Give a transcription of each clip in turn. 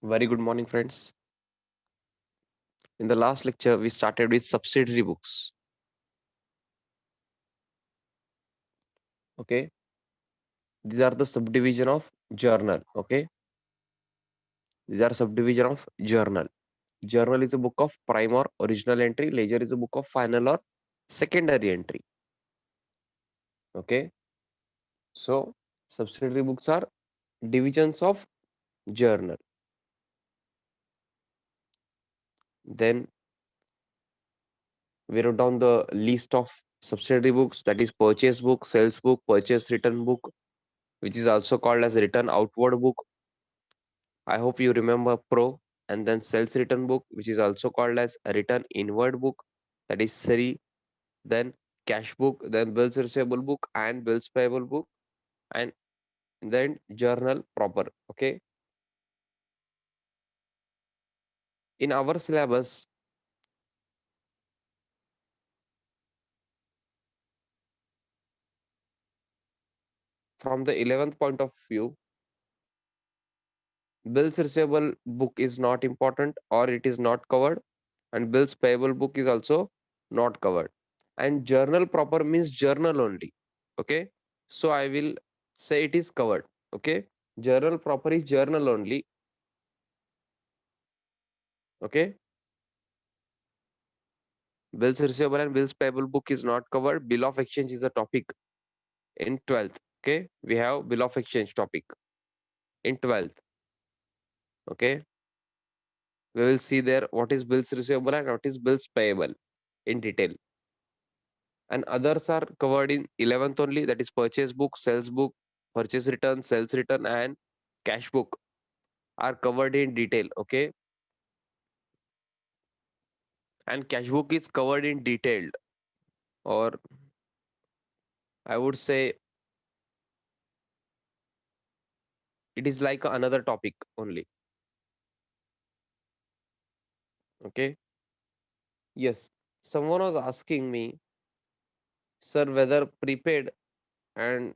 Very good morning, friends. In the last lecture, we started with subsidiary books. Okay, these are the subdivision of journal. Okay, these are subdivision of journal. Journal is a book of prime or original entry. Ledger is a book of final or secondary entry. Okay, so subsidiary books are divisions of journal. Then we wrote down the list of subsidiary books, that is purchase book, sales book, purchase return book, which is also called as return outward book. I hope you remember Pro, and then sales return book, which is also called as a return inward book, that is SRI, then cash book, then bills receivable book and bills payable book, and then journal proper. Okay. In our syllabus, from the 11th point of view, bills receivable book is not important or it is not covered, and bills payable book is also not covered. And journal proper means journal only. Okay, so I will say it is covered. Okay, journal proper is journal only. Okay, bills receivable and bills payable book is not covered. Bill of exchange is a topic in 12th. Okay, we have bill of exchange topic in 12th. Okay, we will see there what is bills receivable and what is bills payable in detail. And others are covered in 11th only, that is purchase book, sales book, purchase return, sales return, and cash book are covered in detail. Okay, and cash book is covered in detailed, or I would say it is like another topic only. Okay, yes, someone was asking me, sir, whether prepaid, and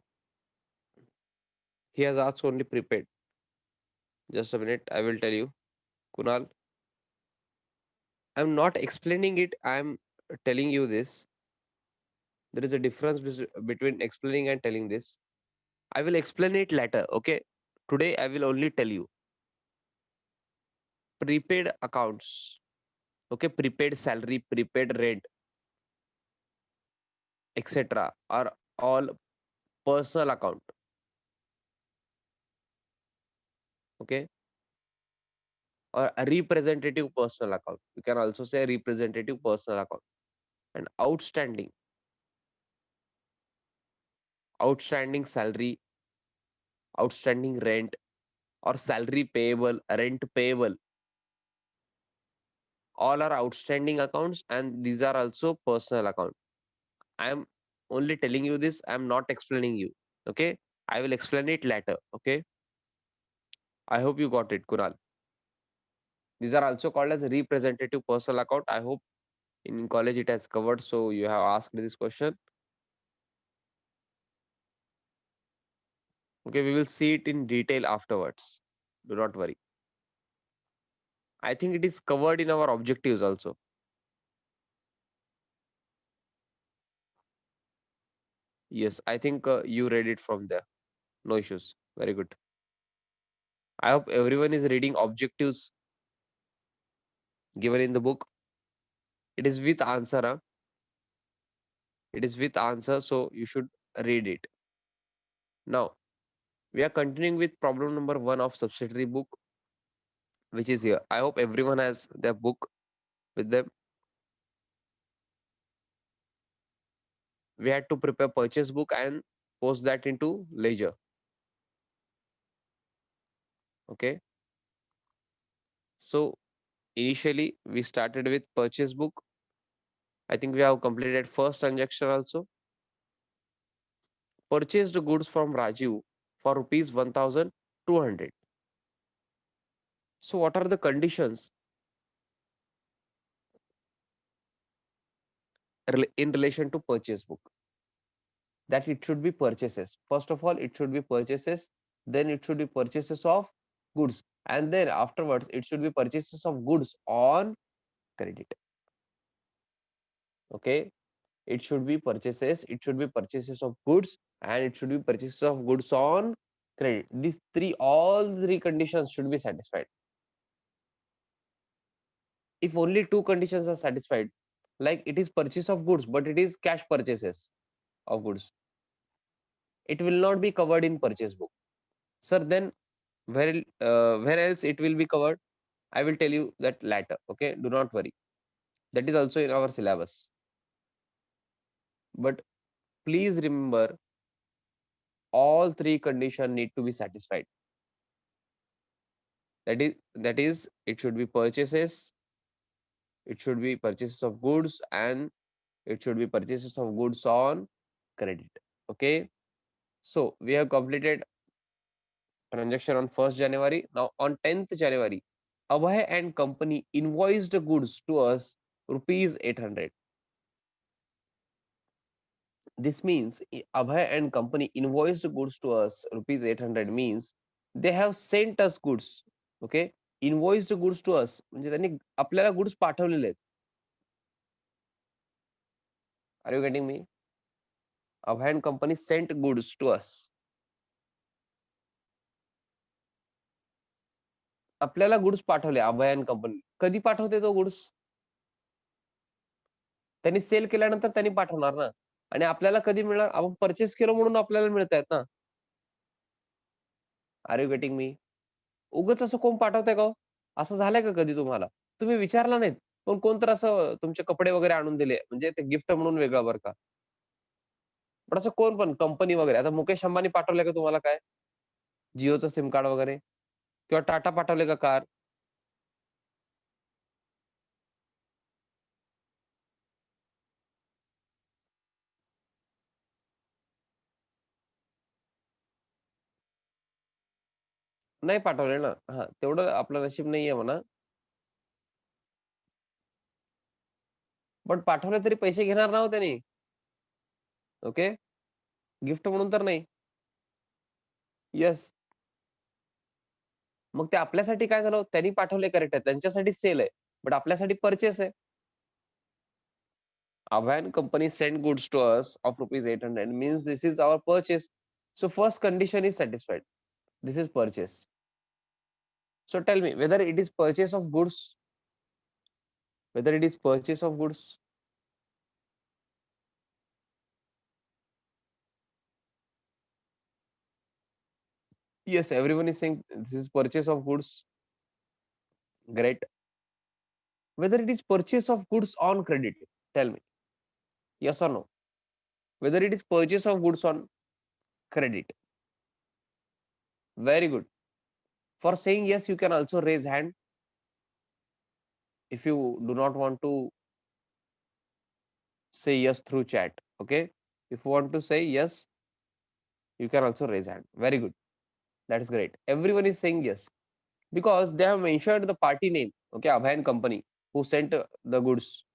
he has asked only prepaid. Just a minute, I will tell you. Kunal, I'm not explaining it, I'm telling you this. There is a difference between explaining and telling this. I will explain it later. Okay, today I will only tell you. Prepaid accounts, okay, prepaid salary, prepaid rent, etc., are all personal account. Okay, or a representative personal account. You can also say representative personal account. And outstanding salary, outstanding rent, or salary payable, rent payable, all are outstanding accounts, and these are also personal account. I am only telling you this, I am not explaining you. Okay, I will explain it later. Okay, I hope you got it, Kunal. These are also called as representative personal account. I hope in college it has covered, so you have asked this question. Okay, we will see it in detail afterwards. Do not worry. I think it is covered in our objectives also. Yes, I think you read it from there. No issues. Very good. I hope everyone is reading objectives given in the book. It is with answer. Huh? It is with answer, so you should read it. Now, we are continuing with problem number 1 of subsidiary book, which is here. I hope everyone has their book with them. We had to prepare purchase book and post that into ledger. Okay. So initially we started with purchase book. I think we have completed first transaction also. Purchased goods from Rajiv for rupees 1200. So what are the conditions in relation to purchase book? That it should be purchases. First of all, it should be purchases. Then it should be purchases of goods. and then afterwards it should be purchases of goods on credit. Okay, it should be purchases of goods, and it should be purchases of goods on credit. These all three conditions should be satisfied. If only two conditions are satisfied, like it is purchase of goods but it is cash purchases of goods, it will not be covered in purchase book. Sir, then where else it will be covered? I will tell you that later. Okay, do not worry, that is also in our syllabus. But please remember, all three conditions need to be satisfied. That is it should be purchases, it should be purchases of goods, and it should be purchases of goods on credit. Okay, so we have completed transaction on 1st January. Now on 10th January, Abhay and company invoiced the goods to us rupees 800. This means Abhay and company invoiced goods to us rupees 800 means they have sent us goods. Okay, invoiced goods to us म्हणजे त्यांनी आपल्याला goods पाठवलेले आहेत. Are you getting me? Abhay and company sent goods to us. आपल्याला goods पाठवले अभय and company. कधी पाठवते तो गुड्स? त्यांनी सेल केल्यानंतर त्यांनी पाठवणार ना. आणि आपल्याला कधी मिळणार? आपण परचेस केलं म्हणून आपल्याला मिळतायत ना. आर यू गेटिंग मी? उगाच असं कोण पाठवतंय का हो? असं झालंय का कधी तुम्हाला? तुम्ही विचारला नाहीत. पण कोण तर असं तुमचे कपडे वगैरे आणून दिले, म्हणजे ते गिफ्ट म्हणून वेगळं बरं का. पण असं कोण पण कंपनी वगैरे, आता मुकेश अंबानी पाठवलंय का तुम्हाला काय? जिओचं सिम कार्ड वगैरे? किंवा टाटा पाठवले का कार? नाही पाठवले ना. हां, तेवढं आपलं नशीब नाहीये म्हणा. पण पाठवले तरी पैसे घेणार ना हो त्यांनी. ओके. गिफ्ट म्हणून तर नाही. येस. मग ते आपल्यासाठी काय झालं? त्यांनी पाठवले करेक्ट आहे. त्यांच्यासाठी सेल आहे. बट आपल्यासाठी पर्चेस आहे. Avan company sent goods to us of rupees 800 means this is our purchase. So first condition is satisfied. This is purchase. So tell me whether it is purchase of goods, whether it is purchase of goods. Yes, everyone is saying this is purchase of goods. Great. Whether it is purchase of goods on credit, tell me. Yes or no? Whether it is purchase of goods on credit. Very good. For saying yes, you can also raise hand. If you do not want to say yes through chat. Okay. If you want to say yes, you can also raise hand. Very good. That is great. Everyone is saying yes because they have mentioned the party name. Okay, Abhay and company who sent the goods,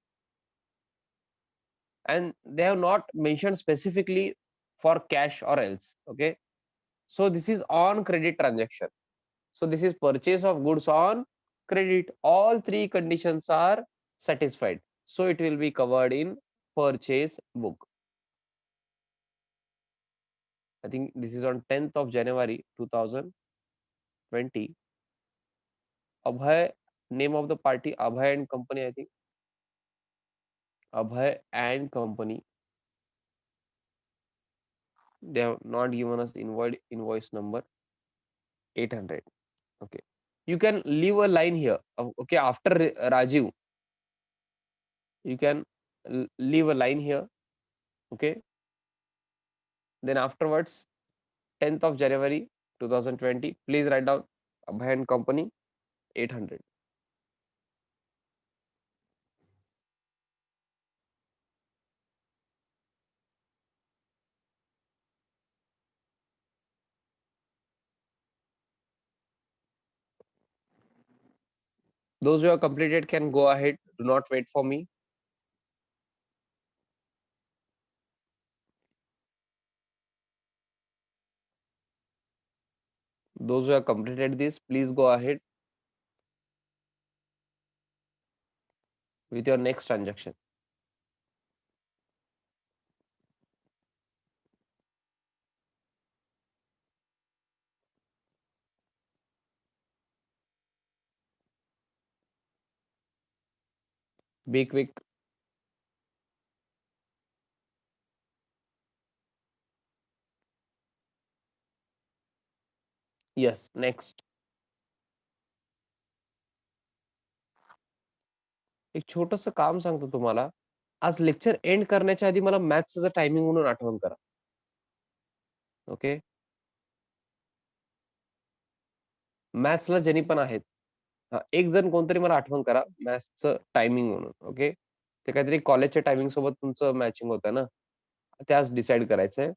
and they have not mentioned specifically for cash or else. Okay, so this is on credit transaction. So this is purchase of goods on credit. All three conditions are satisfied. So it will be covered in purchase book. I think this is on 10th of January 2020. Abhay, name of the party, Abhay and company, I think. Abhay and company. They have not given us the invoice number 800. Okay. You can leave a line here. Okay, after Rajiv, you can leave a line here. Okay. Then afterwards, 10th of January 2020, please write down Abhay and company 800. Those who have completed can go ahead. Do not wait for me. Those who have completed this, please go ahead with your next transaction. Be quick. Yes, next. एक छोटस काम सांगतो तुम्हाला. आज lecture and करण्याच्या आधी मला मॅथ्सचं timing म्हणून आठवण करा. ओके. मॅथ्सला ज्यांनी पण आहेत, एक जण कोणतरी मला आठवण करा मॅथ्सचं टायमिंग म्हणून. ओके. ते काहीतरी कॉलेजच्या टायमिंग सोबत तुमचं मॅचिंग होतं ना, ते आज डिसाईड करायचंय.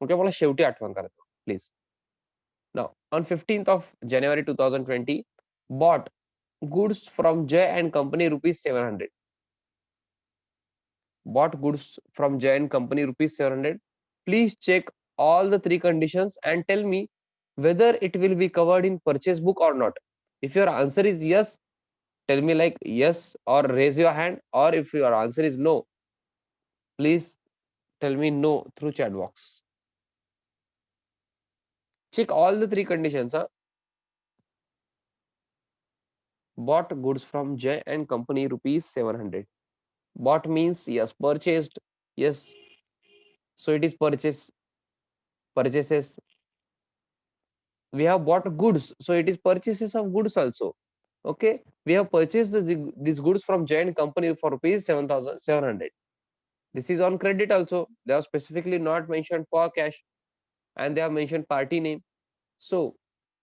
ओके. मला शेवटी आठवण करा please. Now on 15th of January 2020 bought goods from Jay and Company rupees 700. Bought goods from Jay and Company rupees 700. Please check all the three conditions and tell me whether it will be covered in purchase book or not. If your answer is yes, tell me like yes or raise your hand, or if your answer is no, please tell me no through chat box. Check all the three conditions. Bought goods from Jay and Company rupees 700. Bought means yes, purchased, yes, so it is purchases. We have bought goods, so it is purchases of goods also. Okay, we have purchased these goods from Jay and Company for rupees 7,700. This is on credit also. They have specifically not mentioned for cash, and they have mentioned party name. So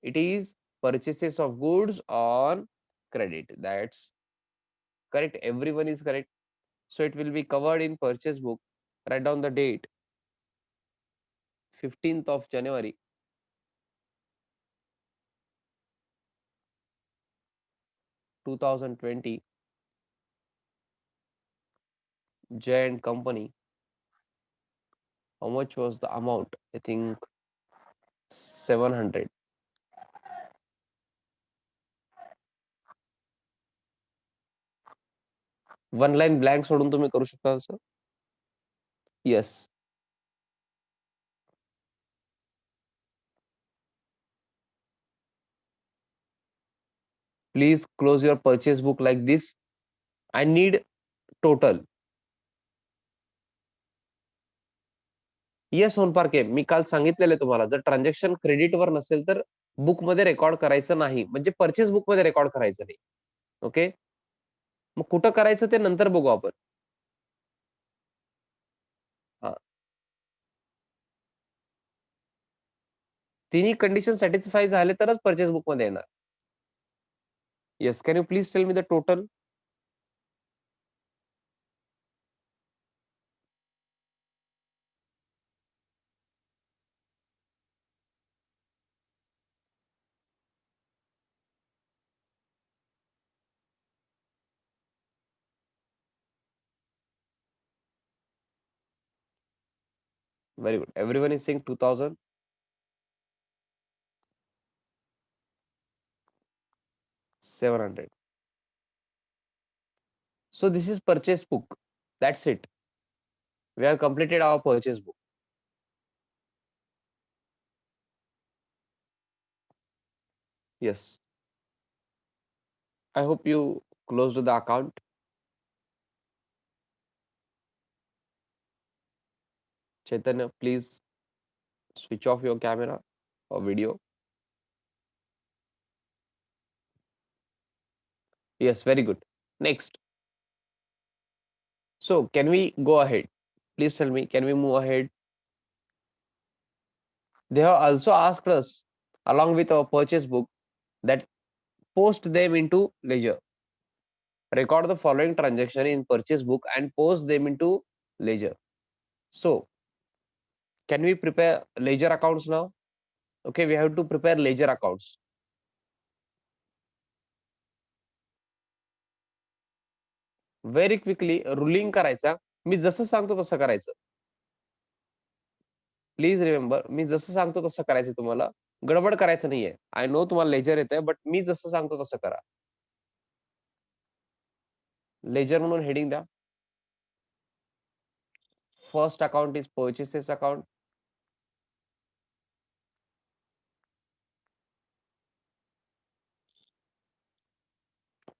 it is purchases of goods on credit. That's correct. Everyone is correct. So it will be covered in purchase book. Write down the date, 15th of January 2020. Jay and Company. How much was the amount? I think 700. One line blank सोडून तुम्ही करू शकता असं. Yes. Please close your purchase book like this. I need total. Yes Sonparkhe, मी काल सांगितलेलं तुम्हाला, जर ट्रान्झॅक्शन क्रेडिटवर नसेल तर बुक मध्ये रेकॉर्ड करायचं नाही, म्हणजे परचेस बुक मध्ये रेकॉर्ड करायचं नाही. ओके. मग कुठं करायचं ते नंतर बघू आपण. हा, तिन्ही कंडिशन सॅटिस्फाय झाले तरच परचेस बुक मध्ये येणार. Yes, can you please tell me the total? Very good. Everyone is saying 2,700. So this is purchase book. That's it. We have completed our purchase book. Yes. I hope you closed the account. Chaitanya, please switch off your camera or video. Yes, very good. Next. So can we go ahead? Please tell me, can we move ahead? They have also asked us, along with our purchase book, that post them into ledger. Record the following transaction in purchase book and post them into ledger. So can we prepare ledger accounts now? Okay, we have to prepare ledger accounts. Very quickly ruling करायचा. मी जसं सांगतो तसं करायचं. Please remember, मी जसं सांगतो तसं करायचं तुम्हाला. गडबड करायचं नाहीये. आय नो तुम्हाला लेजर येतंय, बट मी जसं सांगतो तसं करा. लेजर म्हणून हेडिंग द्या. First account is purchases account.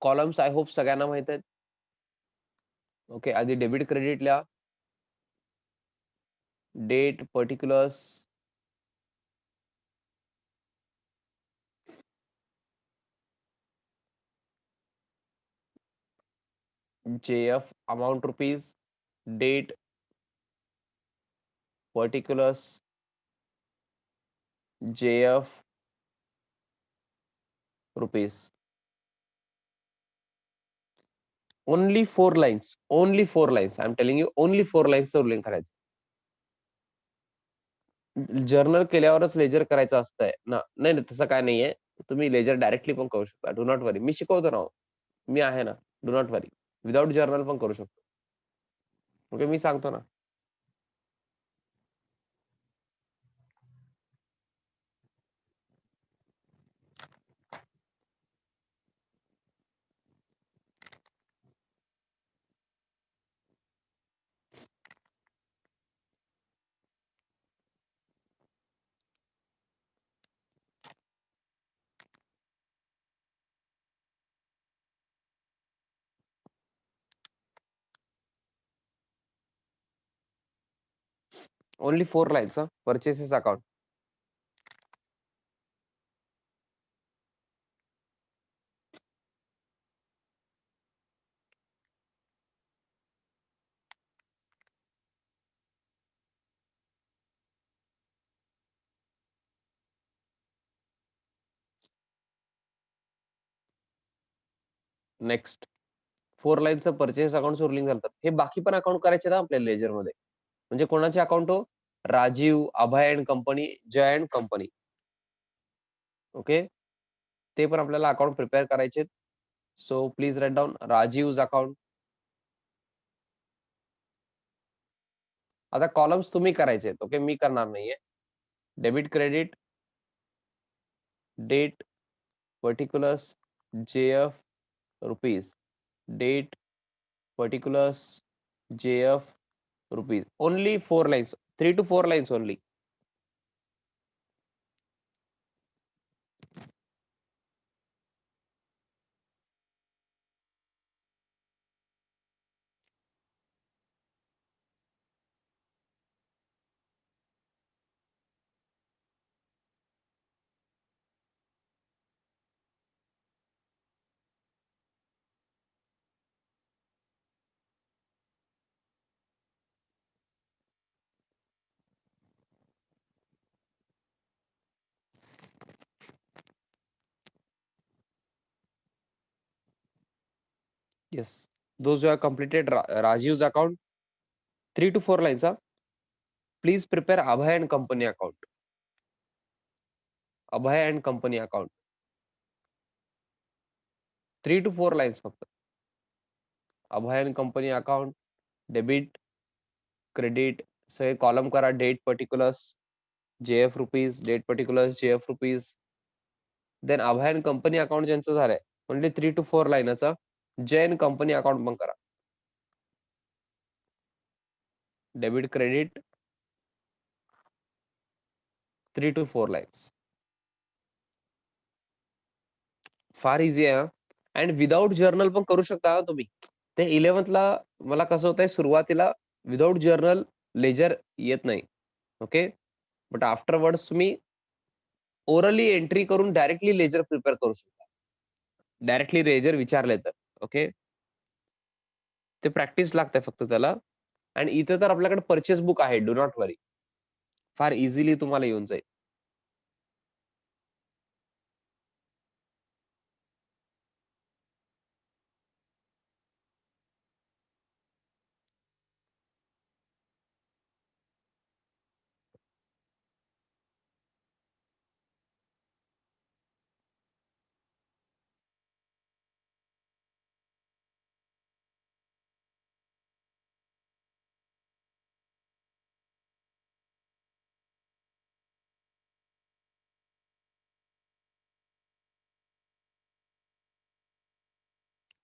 Columns I hope सगळ्यांना माहित आहेत. ओके, आधी डेबिट क्रेडिट लिहा. Date, particulars, JF amount rupees, date, particulars, JF rupees. Only 4 lines. Only 4 lines. I'm telling you, only 4 lines उल्लेख करायचा. Journal केल्यावरच laser करायचं असतंय ना? नाही नाही, तसं काय नाहीये. तुम्ही लेजर डायरेक्टली पण करू शकता. Do not worry. मी शिकवतो ना हो. मी आहे ना. Do not worry. Without journal पण करू शकतो. ओके, मी सांगतो ना. Only 4 lines. Purchases account. Next. 4 lines purchase account उरलिंग झालं. हे बाकी पण अकाउंट करायचे ना आपल्या लेजर मध्ये. म्हणजे कोणाचे अकाउंट हो? Rajiv, Abhay and company, Jay and company. Okay, ते पण आपल्याला अकाउंट प्रिपेअर करायचे. So please write down Rajiv's account. आता कॉलम्स तुम्ही करायचे. ओके, मी करणार नाहीये. Debit credit, date, particulars, JF rupees, date, particulars, JF rupees. Only 4 lines. 3 to 4 lines only. Yes. Those who have completed Rajiv's account, 3 to 4 lines. Please prepare Abhay and company account. Abhay and company account. 3 to 4 lines फक्त. Abhay and company account, debit, credit. So hey column करा, date particulars, JF rupees, date particulars, JF rupees. Then Abhay and company account ज्यांचं झालंय, only 3 to 4 lines. Jain company account पण करा. Debit, credit, 3 to 4 lines. Far easy आहे. And without journal पण करू शकता तुम्ही. ते 11th ला मला कसं होतंय, सुरुवातीला विदाउट जर्नल लेजर येत नाही. ओके, बट आफ्टरवर्ड्स तुम्ही ओरली एंट्री करून डायरेक्टली लेजर प्रिपेअर करू शकता. डायरेक्टली लेजर विचारले तर. ओके, ते प्रॅक्टिस लागते फक्त त्याला. आणि इथे तर आपल्याकडे परचेस बुक आहे. Do not worry. Far easily तुम्हाला येऊन जाईल.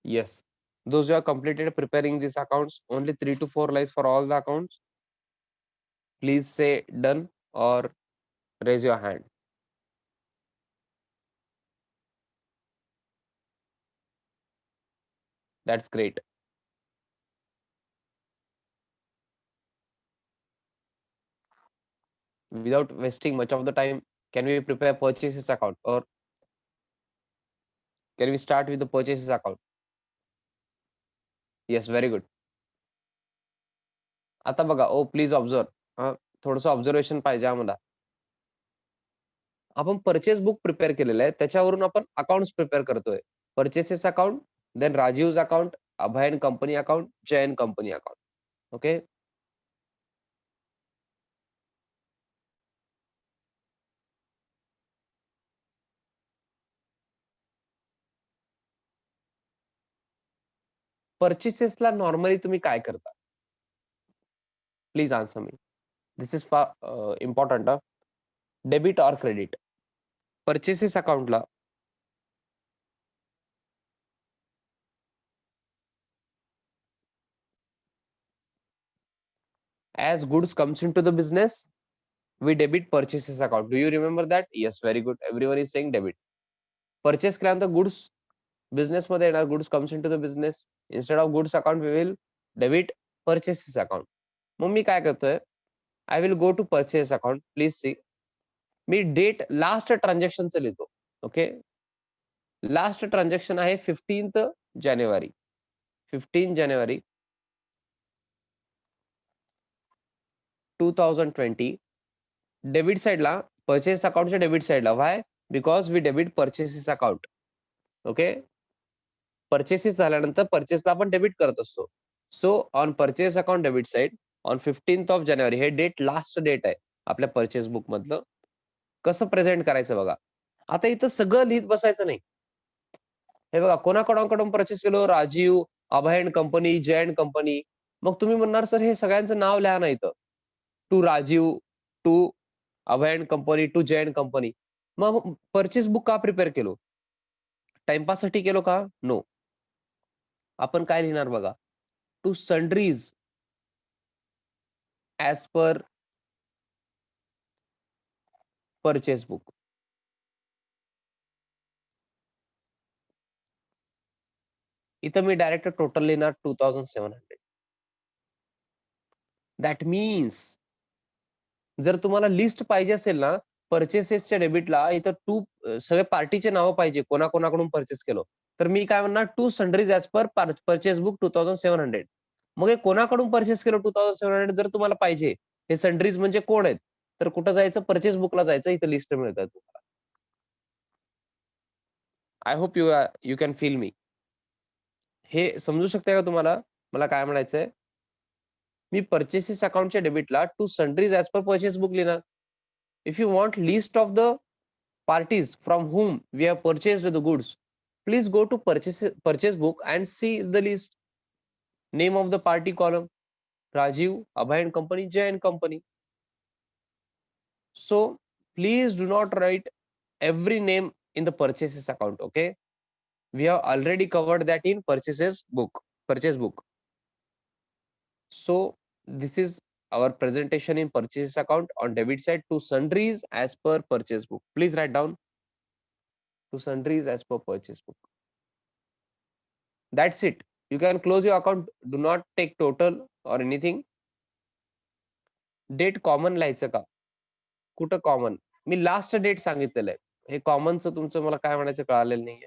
Yes. Those who have completed preparing these accounts, only 3 to 4 lives for all the accounts. Please say done or raise your hand. That's great. Without wasting much of the time, can we prepare purchases account or can we start with the purchases account? Yes, very good. आता बघा, ओ please observe, थोडंसं observation पाहिजे आम्हाला. आपण purchase book prepare केलेलं आहे, त्याच्यावरून आपण अकाउंट्स प्रिपेअर करतोय. Purchases account, then Rajiv's account, Abhay and company account, Jay and company account. Okay. परचेसेसला नॉर्मली तुम्ही काय करता? Please answer me. This is for important. Debit और क्रेडिट? परचेसेस अकाउंटला as goods comes into the business, we debit purchases account. Do you remember that? Yes, very good. Everyone is saying debit. Purchase केल्यानंतर goods business मध्ये येणार, goods comes into the business. Instead of goods account, we will debit purchases account. मग मी काय करतोय? I will go to purchase account. Please see. मी date last ट्रान्झॅक्शनचं लिहितो. Okay. Last transaction आहे 15 जानेवारी. 15 जानेवारी 2020. डेबिट साइडला, परचेस अकाउंटच्या डेबिट साइडला. Why? Because we debit purchases account. Okay. Purchases झाल्यानंतर परचेसला आपण डेबिट करत असतो. So on purchase account debit side on 15 जानेवारी, हे डेट लास्ट डेट आहे आपल्या परचेस बुक मधलं. कसं प्रेझेंट करायचं बघा. आता इथं सगळं लिहित बसायचं नाही. हे बघा, कोणाकोणाकडून परचेस केलं? Rajiv, Abhay and company, Jay and company. मग तुम्ही म्हणणार सर हे सगळ्यांचं नाव लिहा ना इथं. To Rajiv, to Abhay and company, to Jay and company. मग परचेस बुक का प्रिपेअर केलो? टाइमपाससाठी केलो का? नो. आपण काय लिहिणार बघा. To sundries as per purchase book. इथं मी डायरेक्ट टोटल लिहिणार 2700. दॅट मीन्स जर तुम्हाला लिस्ट पाहिजे असेल ना परचेसेसच्या डेबिटला, इथं टू सगळे पार्टीचे नावं पाहिजे, कोणाकोणाकडून परचेस केलं, तर मी काय म्हणणार? To sundries as per purchase book 2700. मग हे कोणाकडून परचेस केलं 2700 जर तुम्हाला पाहिजे, हे सन्ड्रीज म्हणजे कोण आहेत, तर कुठं जायचं? परचेस बुकला जायचं. इथं लिस्ट मिळतात तुम्हाला. I hope you can feel me. हे समजू शकते का तुम्हाला मला काय म्हणायचंय? मी परचेसेस अकाउंटच्या डेबिटला to sundries as per purchase book लिहिणार. If you want list of the parties from whom we have purchased the goods, please go to purchase book and see the list. Name of the party column: Rajiv, Abhay and company, Jay and company. So please do not write every name in the purchases account. Okay, we have already covered that in purchase book. So this is our presentation in purchase account on debit side to sundries as per purchase book. Please write down to sundries as per purchase book. That's it. You can close your account. Do not take total or anything. Date common लिहायचं का? कुठं common? मी last date सांगितलेलं आहे. हे कॉमनचं तुमचं मला काय म्हणायचं कळालेलं नाहीये.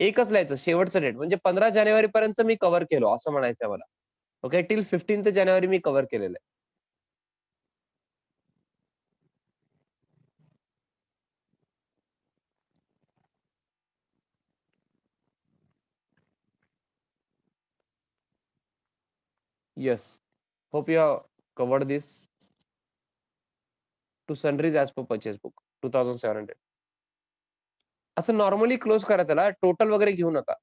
एकच लिहायचं, शेवटचं डेट म्हणजे 15 जानेवारी पर्यंत मी कव्हर केलो असं म्हणायचंय मला. ओके. टिल 15 जानेवारी मी कव्हर केलेलं आहे. Yes. Hope you have covered this to sundries as per purchase book 2700. असं नॉर्मली क्लोज करा त्याला, टोटल वगैरे घेऊ नका.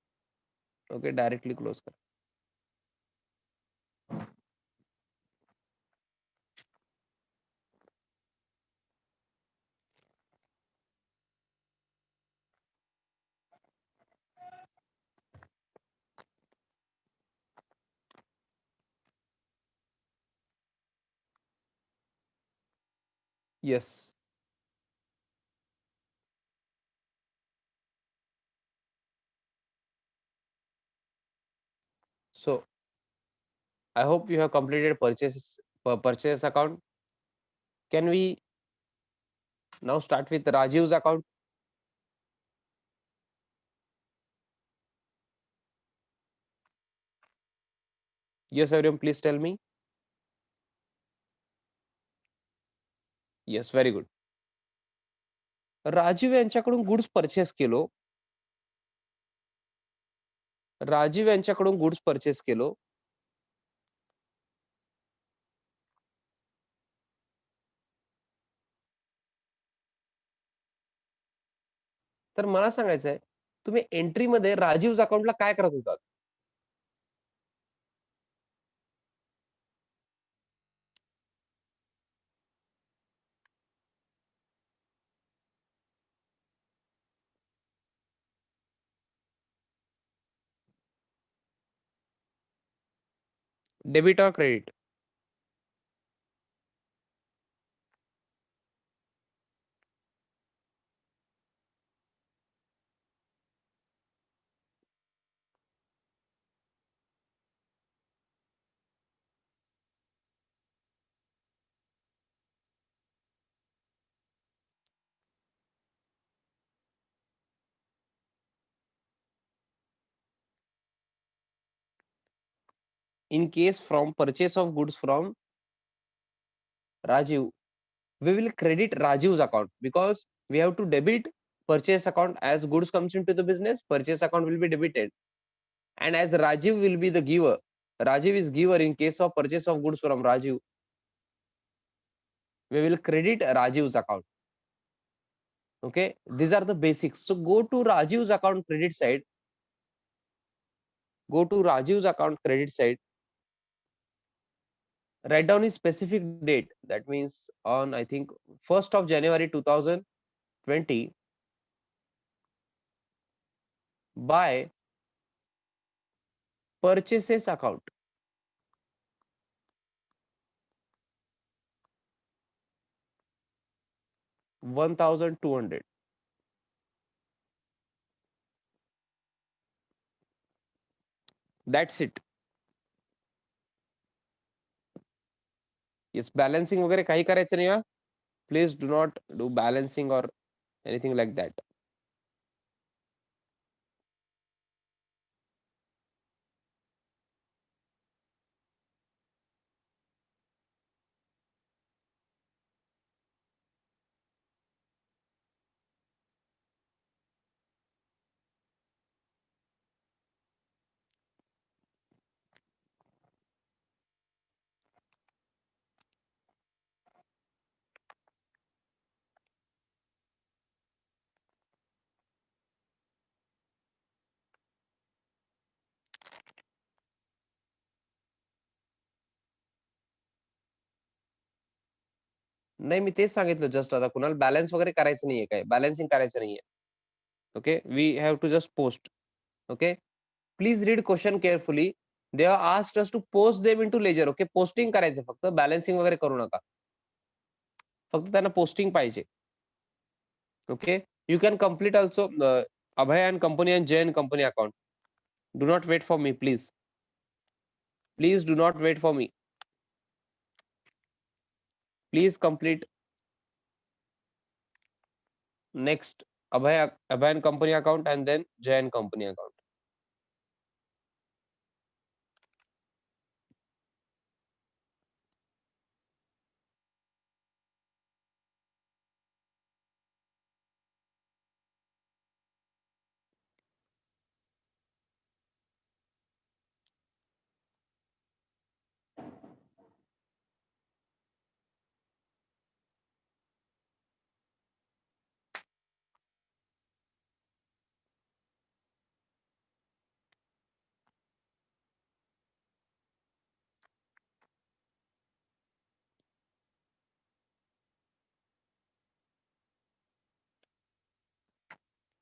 ओके, डायरेक्टली क्लोज करा. Yes. So I hope you have completed purchase account. Can we now start with Rajiv's account? Yes, everyone, please tell me. Yes, very good. Rajiv यांच्याकडून goods purchase केलो. राजीव यांच्याकडून goods purchase केलो. तर मला सांगायचं आहे, तुम्ही एंट्रीमध्ये राजीव्स अकाउंटला काय करत होतात? डेबिट और credit? In case from purchase of goods from Rajiv, we will credit Rajiv's account because we have to debit purchase account. As goods comes into the business, purchase account will be debited, and as Rajiv will be the giver, Rajiv is giver. In case of purchase of goods from Rajiv, we will credit Rajiv's account. Okay, these are the basics. So go to Rajiv's account credit side. Go to Rajiv's account credit side. Write down his specific date. That means on, I think, 1st of January 2020, by purchases account 1200. That's it. Yes, balancing वगैरे काही करायचं नाही. Please do not do balancing or anything like that. नाही, मी तेच सांगितलं just आता. कुणाला balance वगैरे करायचं नाहीये, काय बॅलन्सिंग करायचं नाहीये. Okay, we have to just post. Okay, please read question carefully. They have asked us to post them into ledger. Okay, posting करायचं, फक्त बॅलन्सिंग वगैरे करू नका. फक्त त्यांना पोस्टिंग पाहिजे. Okay, you can complete also Abhay and company and Jay and company account. Do not wait for me, please. Please do not wait for me. Please complete next Abhay and company account and then Jay and company account.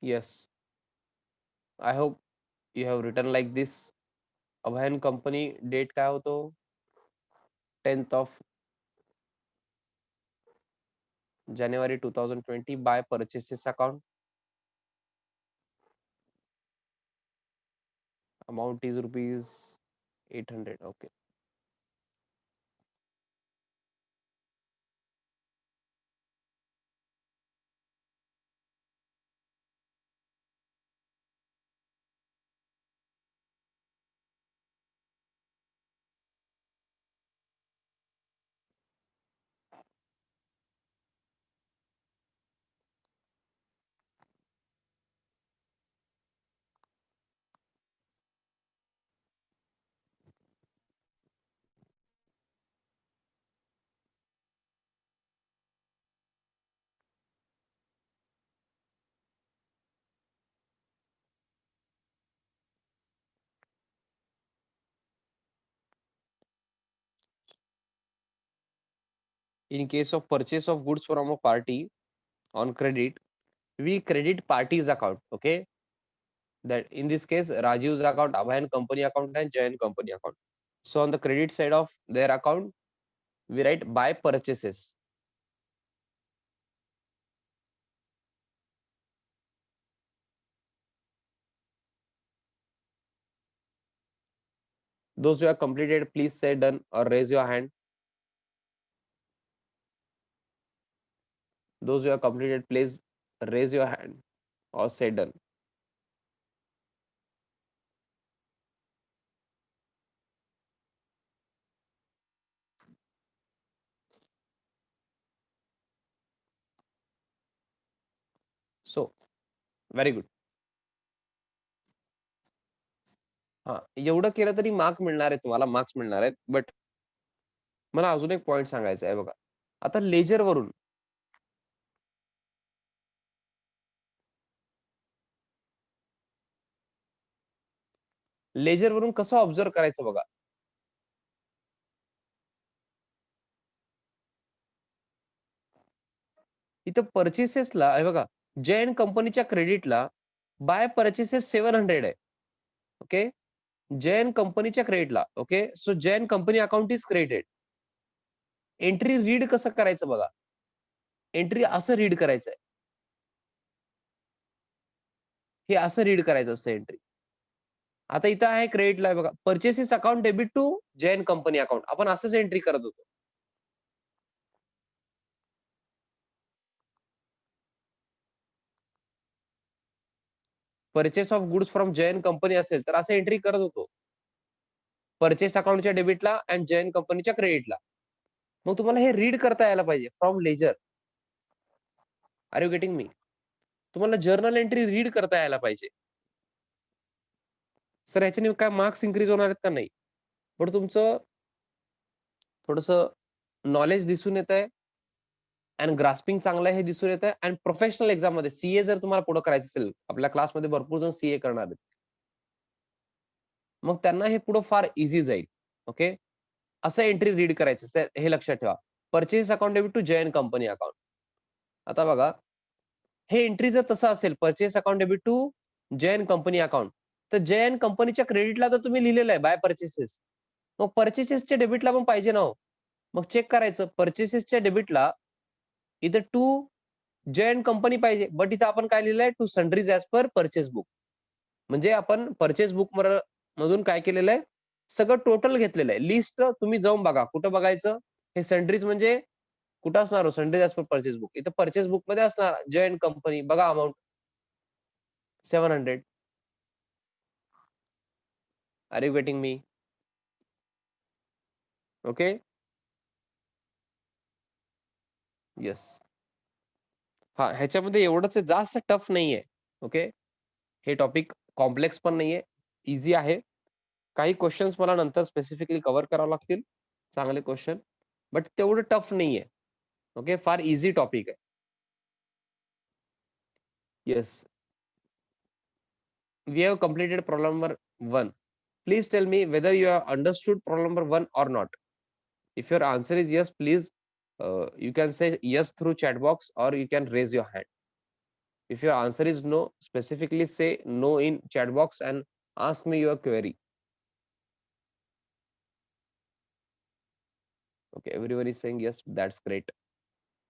Yes, I hope you have written like this. Abhay and company date काय होतो? 10th of January 2020 buy purchases account. Amount is rupees 800. Okay. In case of purchase of goods from a party on credit, we credit party's account. Okay. That in this case, Rajiv's account, Abhay company account, and Jayan company account. So on the credit side of their account, we write buy purchases. Those who have completed, please say done or raise your hand. Those who have completed, please raise your hand or say done. So very good. हा, एवढं केलं तरी mark मिळणार आहे तुम्हाला, marks मिळणार आहेत. But मला अजून एक पॉइंट सांगायचा आहे बघा. आता लेजर वरून कसं ऑब्झर्व करायचं बघा. इथं परचेसेसला हे बघा, जैन कंपनीच्या क्रेडिटला बाय परचेसेस 700 आहे. ओके. जैन कंपनीच्या क्रेडिटला. Okay. So Jain company account is credited. Entry read कसं करायचं बघा. एंट्री असं रीड करायचं आहे. हे असं रीड करायचं असतं एंट्री. आता इथं आहे क्रेडिटला आहे बघा, purchases account debit to Jain company account. आपण असंच एंट्री करत होतो. Purchase of goods from Jain company असेल तर असं एंट्री करत होतो. परचेस अकाउंटच्या डेबिटला अँड जैन कंपनीच्या क्रेडिटला. मग तुम्हाला हे रीड करता यायला पाहिजे from ledger. Are you getting me? तुम्हाला जर्नल एंट्री रीड करता यायला पाहिजे. सर ह्याच्याने काय मार्क्स इन्क्रीज होणार आहेत का? नाही. पण तुमचं थोडस नॉलेज दिसून येत आहे अँड ग्रास्पिंग चांगलं आहे हे दिसून येत आहे. अँड प्रोफेशनल एक्झाम मध्ये सीए जर तुम्हाला पुढे करायचं असेल, आपल्या क्लासमध्ये भरपूर जण सीए करणार आहेत, मग त्यांना हे पुढे फार इझी जाईल. ओके. असं एंट्री रीड करायचं हे लक्षात ठेवा. Purchase account debit to Jain company account. आता बघा, हे एंट्री जर तसं असेल, purchase account debit to Jain company account, तर जैन कंपनीच्या क्रेडिटला तर तुम्ही लिहिलेलं आहे बाय परचेसेस. मग परचेसेसच्या डेबिटला पण पाहिजे ना हो. मग चेक करायचं, परचेसेसच्या डेबिटला इथं टू जैन कंपनी पाहिजे, बट इथं आपण काय लिहिलंय, to sundries as per purchase book. म्हणजे आपण परचेस बुक मधून काय केलेलं आहे, सगळं टोटल घेतलेलं आहे. लिस्ट तुम्ही जाऊन बघा, कुठं बघायचं, हे सन्ड्रीज म्हणजे कुठं असणार, sundries as per purchase book. इथं परचेस बुक मध्ये असणार जैन कंपनी. बघा amount 700. Are you getting me? Okay. Yes. हा, ह्याच्यामध्ये एवढंच आहे, जास्त टफ नाहीये. ओके. हे टॉपिक कॉम्प्लेक्स पण नाहीये, इझी आहे. काही क्वेश्चन्स मला नंतर स्पेसिफिकली कव्हर करावे लागतील, चांगले क्वेश्चन, बट तेवढं टफ नाहीये. ओके. फार इझी टॉपिक आहे. Yes. We have completed problem number 1. Please tell me whether you have understood problem number 1 or not. If your answer is yes, please you can say yes through chat box or you can raise your hand. If your answer is no, specifically say no in chat box and ask me your query. Okay, everyone is saying yes, that's great.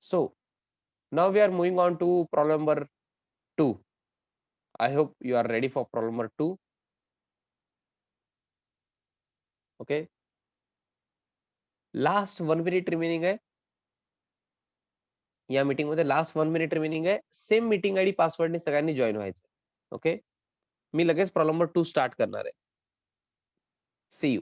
So Now we are moving on to problem number 2. I hope you are ready for problem number 2. Okay, last 1 minute remaining आहे या meeting मध्ये. Last 1 minute remaining आहे. Same meeting ID पासवर्डने सगळ्यांनी join व्हायचं. Okay, मी लगेच problem number 2 start करणार आहे. सी you.